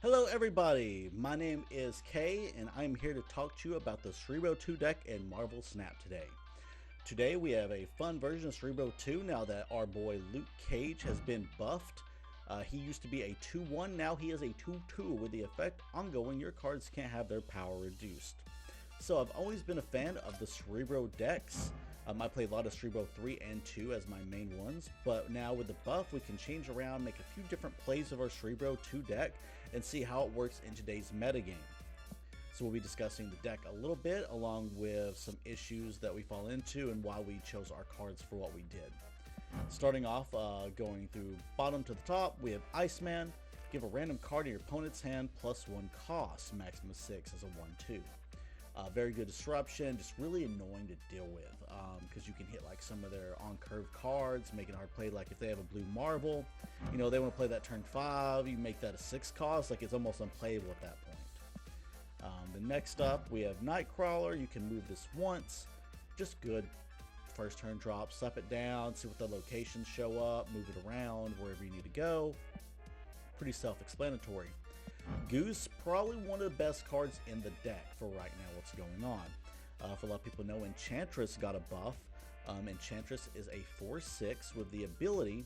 Hello everybody, my name is Kay and I'm here to talk to you about the Cerebro 2 deck in Marvel Snap today. Today we have a fun version of Cerebro 2 now that our boy Luke Cage has been buffed. He used to be a 2-1, now he is a 2-2 with the effect ongoing your cards can't have their power reduced. So I've always been a fan of the Cerebro decks. I played a lot of Cerebro 3 and 2 as my main ones, but now with the buff we can change around, make a few different plays of our Cerebro 2 deck, and see how it works in today's metagame. So we'll be discussing the deck a little bit, along with some issues that we fall into and why we chose our cards for what we did. Starting off, going through bottom to the top, we have Iceman. Give a random card in your opponent's hand +1 cost, maximum 6 as a 1-2. Very good disruption, just really annoying to deal with because you can hit like some of their on-curve cards, making it hard to play. Like if they have a blue marvel, you know, they want to play that turn 5, you make that a 6 cost, like it's almost unplayable at that point. The next up, we have Nightcrawler. You can move this once, just good first turn drop, slap it down, see what the locations show up, move it around wherever you need to go. Pretty self-explanatory. Goose, probably one of the best cards in the deck for right now, what's going on. For a lot of people know, Enchantress got a buff. Enchantress is a 4/6 with the ability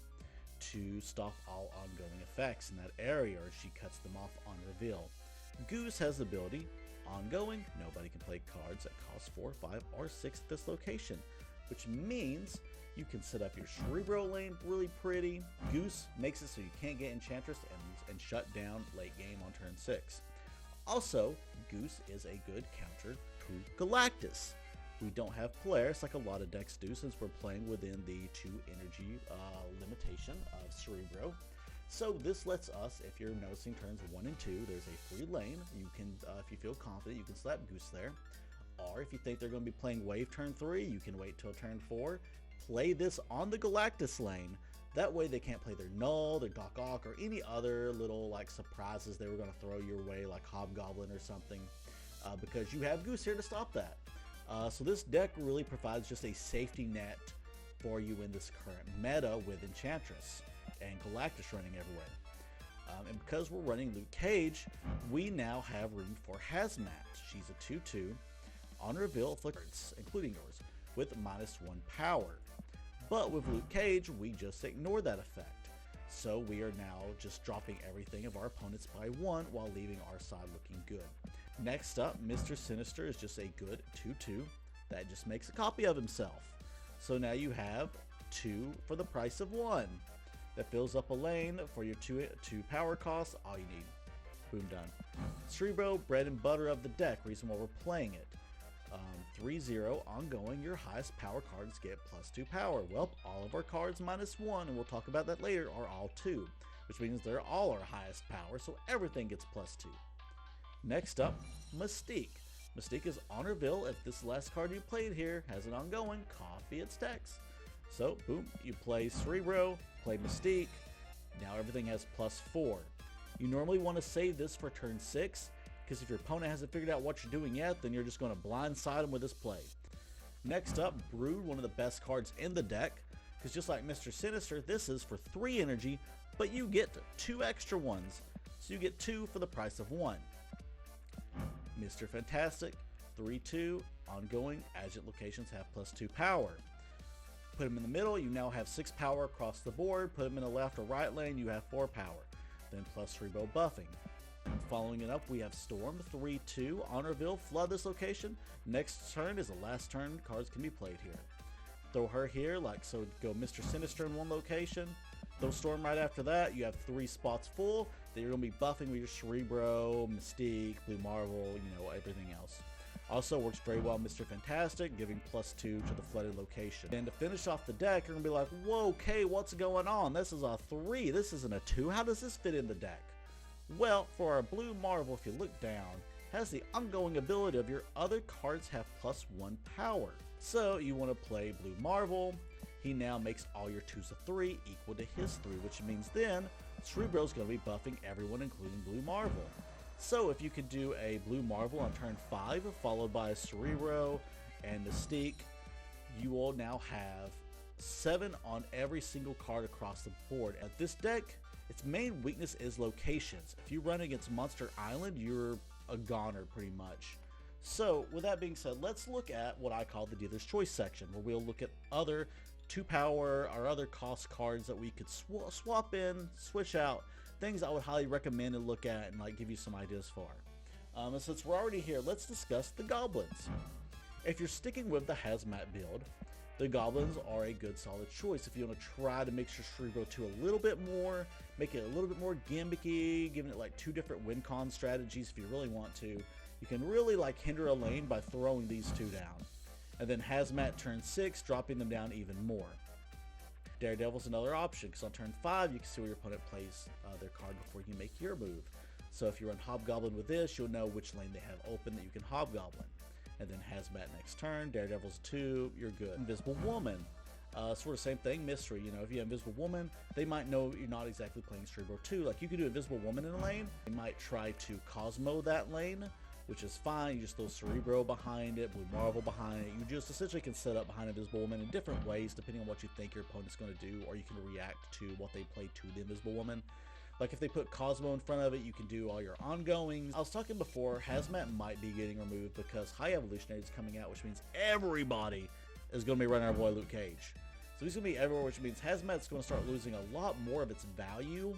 to stop all ongoing effects in that area, or she cuts them off on reveal. Goose has the ability, ongoing, nobody can play cards that cost 4, 5, or 6 at this location, which means you can set up your Cerebro lane really pretty. Goose makes it so you can't get Enchantress and shut down late game on turn 6. Also, Goose is a good counter to Galactus. We don't have Polaris like a lot of decks do, since we're playing within the 2 energy limitation of Cerebro. So this lets us, if you're noticing turns 1 and 2, there's a free lane. You can, if you feel confident, you can slap Goose there. Or if you think they're going to be playing Wave turn 3, you can wait till turn 4. Play this on the Galactus lane. That way they can't play their Null, their Doc Ock, or any other little like surprises they were going to throw your way, like Hobgoblin or something, because you have Goose here to stop that. So this deck really provides just a safety net for you in this current meta with Enchantress and Galactus running everywhere. And because we're running Luke Cage, we now have room for Hazmat. She's a 2-2. On reveal, flickers, including yours, with -1 power. But with Luke Cage, we just ignore that effect. So we are now just dropping everything of our opponents by 1 while leaving our side looking good. Next up, Mr. Sinister is just a good 2-2 that just makes a copy of himself. So now you have 2 for the price of 1. That fills up a lane for your 2 power costs, all you need. Boom, done. Cerebro, bread and butter of the deck, reason why we're playing it. 3-0 ongoing, your highest power cards get +2 power. Well, all of our cards -1, and we'll talk about that later, are all 2, which means they're all our highest power, so everything gets +2. Next up, Mystique. Mystique is on reveal. If this last card you played here has an ongoing, copy its text. So, boom, you play Cerebro, play Mystique, now everything has +4. You normally want to save this for turn 6, because if your opponent hasn't figured out what you're doing yet, then you're just going to blindside them with this play. Next up, Brood, one of the best cards in the deck, because just like Mr. Sinister, this is for 3 energy, but you get 2 extra ones, so you get 2 for the price of 1. Mr. Fantastic, 3-2, ongoing, adjunct locations have +2 power. Put him in the middle, you now have 6 power across the board. Put him in the left or right lane, you have 4 power, then plus Cerebro buffing. Following it up, we have Storm, 3-2, on reveal, flood this location. Next turn is the last turn cards can be played here. Throw her here, like so, go Mr. Sinister in one location. Throw Storm right after that. You have 3 spots full that you're going to be buffing with your Cerebro, Mystique, Blue Marvel, you know, everything else. Also works very well Mr. Fantastic, giving +2 to the flooded location. And to finish off the deck, you're going to be like, whoa, Kay, what's going on? This is a 3, this isn't a 2. How does this fit in the deck? Well, for our Blue Marvel, if you look down, has the ongoing ability of your other cards have +1 power. So you want to play Blue Marvel. He now makes all your 2s a 3 equal to his 3, which means then Cerebro's going to be buffing everyone, including Blue Marvel. So if you could do a Blue Marvel on turn 5, followed by a Cerebro and Mystique, you will now have 7 on every single card across the board. At this deck Its main weakness is locations. If you run against Monster Island, you're a goner pretty much. So with that being said, let's look at what I call the dealer's choice section, where we'll look at other 2 power or other cost cards that we could swap in, switch out, things I would highly recommend and look at and like give you some ideas for. And since we're already here, let's discuss the goblins. If you're sticking with the hazmat build, the goblins are a good solid choice. If you want to try to make your Cerebro 2 a little bit more, make it a little bit more gimmicky, giving it like 2 different win con strategies if you really want to, you can really like hinder a lane by throwing these 2 down. And then hazmat turn 6, dropping them down even more. Daredevil's another option, because on turn 5 you can see where your opponent plays their card before you make your move. So if you run Hobgoblin with this, you'll know which lane they have open that you can Hobgoblin. And then hazmat next turn, Daredevil's 2, you're good. Invisible Woman, sort of same thing, mystery. You know, if you have Invisible Woman, they might know you're not exactly playing Cerebro 2. Like you could do Invisible Woman in a lane, they might try to Cosmo that lane, which is fine. You just throw Cerebro behind it, Blue Marvel behind it. You just essentially can set up behind Invisible Woman in different ways depending on what you think your opponent's going to do, or you can react to what they play to the Invisible Woman. Like if they put Cosmo in front of it, you can do all your ongoings. I was talking before, hazmat might be getting removed because High Evolutionary is coming out, which means everybody is going to be running our boy Luke Cage. So he's going to be everywhere, which means hazmat's going to start losing a lot more of its value.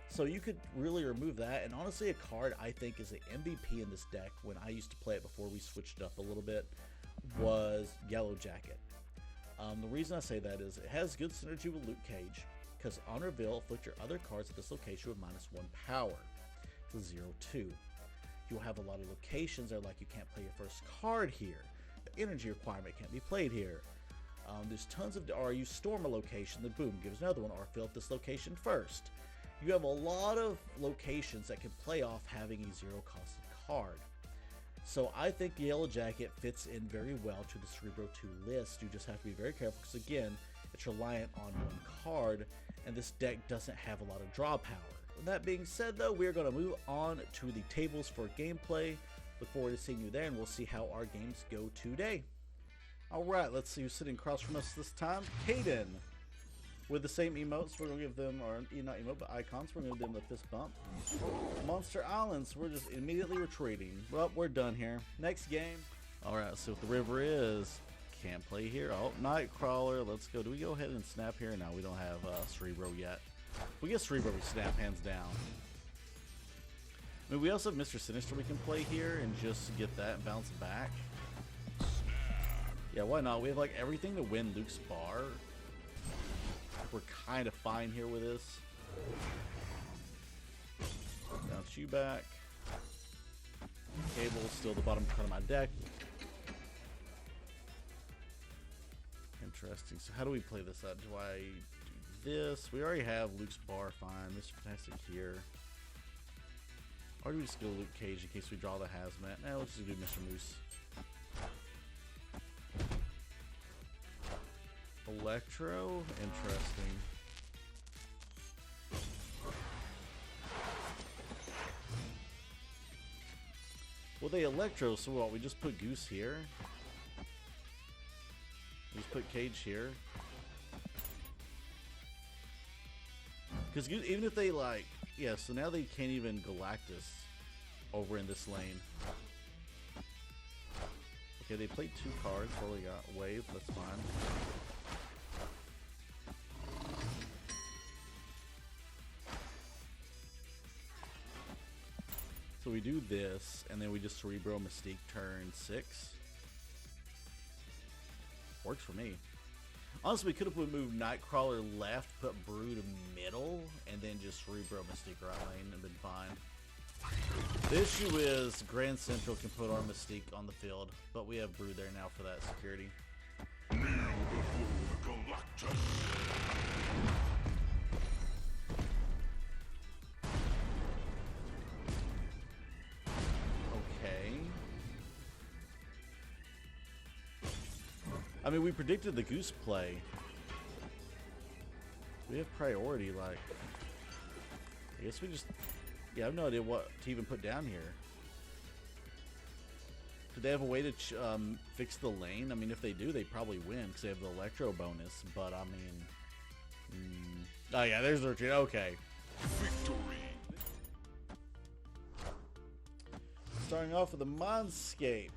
So you could really remove that. And honestly, a card I think is an MVP in this deck, when I used to play it before we switched it up a little bit, was Yellow Jacket. The reason I say that is it has good synergy with Luke Cage, because on reveal, afflict your other cards at this location with -1 power. It's a 0/2. You'll have a lot of locations that are like you can't play your first card here. The energy requirement can't be played here. There's tons of, or you storm a location, then boom, gives another one, or fill up this location first. You have a lot of locations that can play off having a 0-cost card. So I think Yellow Jacket fits in very well to the Cerebro 2 list. You just have to be very careful because again, it's reliant on 1 card, and this deck doesn't have a lot of draw power. With that being said though, we're going to move on to the tables for gameplay. Look forward to seeing you there, and we'll see how our games go today. Alright, let's see who's sitting across from us this time. Caden. With the same emotes, we're going to give them, or not emote, but icons, we're going to give them a fist bump. Monster Islands, we're just immediately retreating. Well, we're done here. Next game. Alright, let's see what the river is. Can't play here. Oh, Nightcrawler, let's go. Do we go ahead and snap here? No, we don't have Cerebro yet. We get Cerebro, we snap hands down. I mean, we also have Mr. Sinister we can play here and just get that and bounce back. Yeah, why not? We have like everything to win Luke's bar. We're kind of fine here with this. Bounce you back. Cable still the bottom part of my deck. Interesting. So how do we play this out? Do I do this? We already have Luke's bar, fine. Mr. Fantastic here. Or do we just go Luke Cage in case we draw the hazmat? Now let's just do Mr. Moose. Electro? Interesting. Well, they Electro, so what? We just put Goose here? We just put Cage here? Because even if they like... Yeah, so now they can't even Galactus over in this lane. Okay, they played 2 cards while we got Wave, that's fine. So we do this, and then we just Cerebro Mystique turn 6. Works for me. Honestly, we could have moved Nightcrawler left, put Brood middle, and then just Cerebro Mystique right lane and been fine. The issue is Grand Central can put our Mystique on the field, but we have Brood there now for that security. I mean, we predicted the Goose play. We have priority, like... I guess we just... Yeah, I have no idea what to even put down here. Do they have a way to fix the lane? I mean, if they do, they probably win, because they have the Electro bonus, but I mean... Oh yeah, there's the retreat, okay. Victory. Starting off with the Mindscape.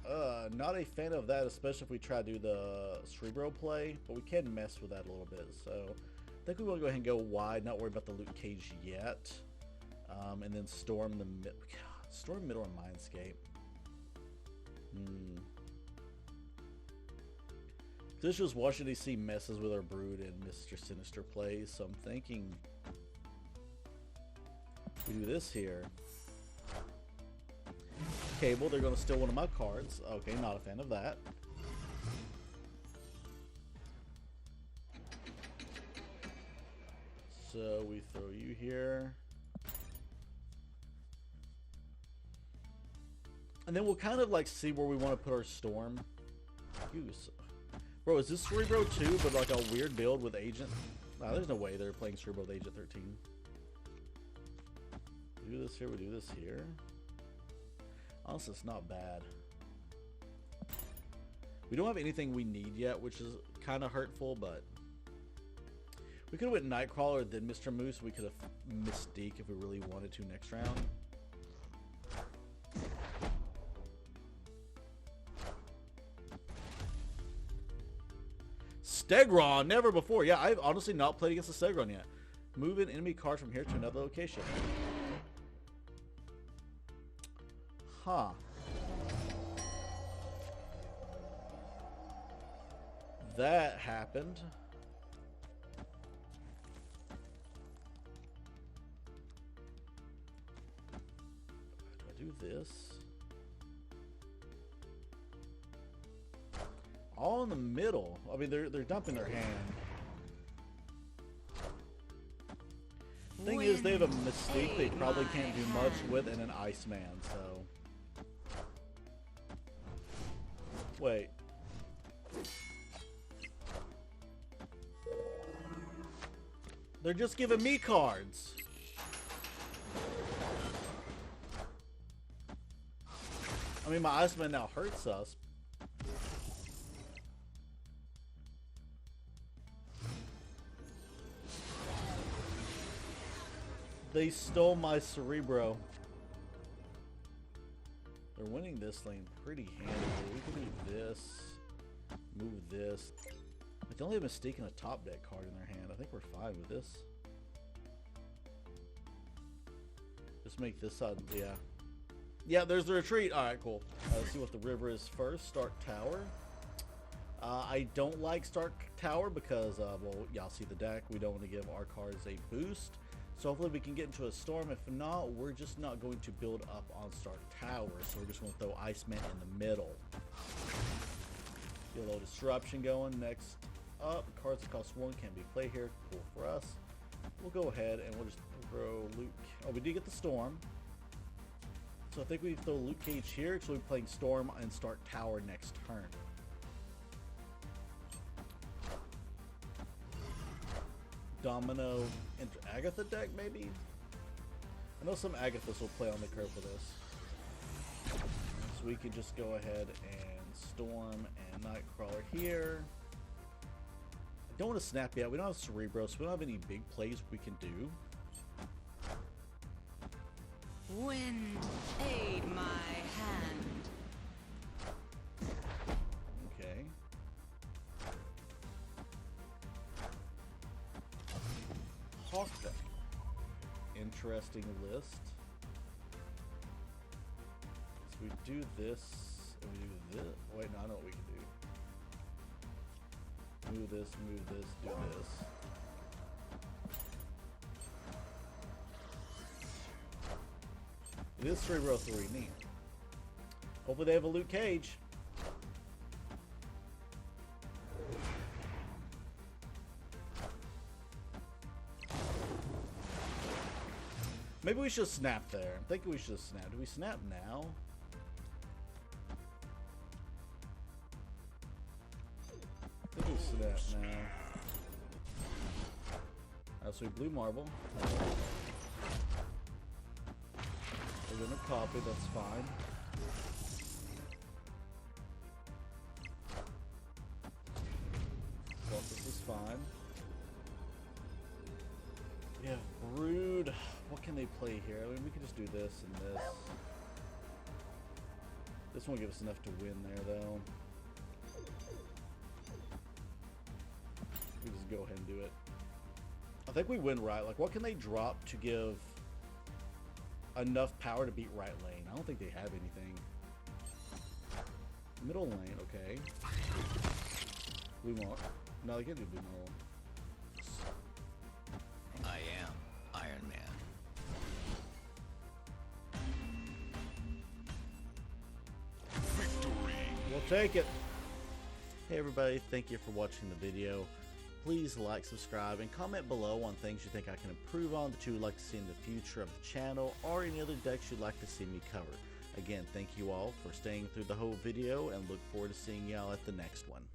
Not a fan of that, especially if we try to do the Cerebro play, but we can mess with that a little bit. So I think we want to go ahead and go wide, not worry about the loot cage yet. And then storm the middle of Mindscape. This was watching DC messes with our Brood and Mr. Sinister plays, so I'm thinking we do this here. Cable, they're going to steal one of my cards. Okay, not a fan of that. So we throw you here. And then we'll kind of like see where we want to put our storm. Use. Bro, is this Cerebro 2 but like a weird build with Agent? Nah, there's no way they're playing Cerebro with Agent 13. We do this here, we do this here. Honestly, it's not bad. We don't have anything we need yet, which is kind of hurtful, but we could have went Nightcrawler, then Mr. Moose. We could have Mystique if we really wanted to next round. Stegron, never before. Yeah, I've honestly not played against the Stegron yet. Move an enemy card from here to another location. Huh. That happened. Do I do this? All in the middle. I mean, they're dumping their hand. Thing is, they have a Mystique they probably can't do much with, and an Iceman, so. Wait. They're just giving me cards. I mean, my Iceman now hurts us. They stole my Cerebro. They're winning this lane pretty handily. We can do this. Move this. But they only have a Mystique and a top deck card in their hand. I think we're fine with this. Just make this side, yeah. Yeah, there's the retreat. Alright, cool. Let's see what the river is first. Start tower. I don't like start tower because, well, y'all see the deck. We don't want to give our cards a boost. So hopefully we can get into a storm. If not, we're just not going to build up on start tower. So we're just going to throw Iceman in the middle. Get a little disruption going. Next up, cards that cost 1 can be played here. Cool for us. We'll go ahead and we'll just throw Luke. Oh, we did get the storm. So I think we throw Luke Cage here because we'll be playing storm and start tower next turn. Domino into Agatha deck, maybe? I know some Agathas will play on the curve for this. So we can just go ahead and Storm and Nightcrawler here. I don't want to snap yet. We don't have Cerebro, so we don't have any big plays we can do. Wind, aid my hand. Okay. Hawk deck. Interesting list. So we do this, and we do this. Wait, no, I know what we can do. Move this, do this. It is Cerebro 3, neat. Hopefully they have a Luke Cage. Maybe we should snap there. I'm thinking we should snap. Do we snap now? I think we snap now. So we blue marble. We're gonna copy, that's fine. Well, this is fine. We have Brood. play here. I mean, we could just do this and this. This won't give us enough to win there, though. We just go ahead and do it. I think we win right. Like, what can they drop to give enough power to beat right lane? I don't think they have anything. Middle lane, okay. We won't. No, they can't do blue middle. I am Iron Man. Victory! We'll take it. Hey everybody, thank you for watching the video. Please like, subscribe, and comment below on things you think I can improve on that you would like to see in the future of the channel, or any other decks you'd like to see me cover. Again, thank you all for staying through the whole video, and look forward to seeing y'all at the next one.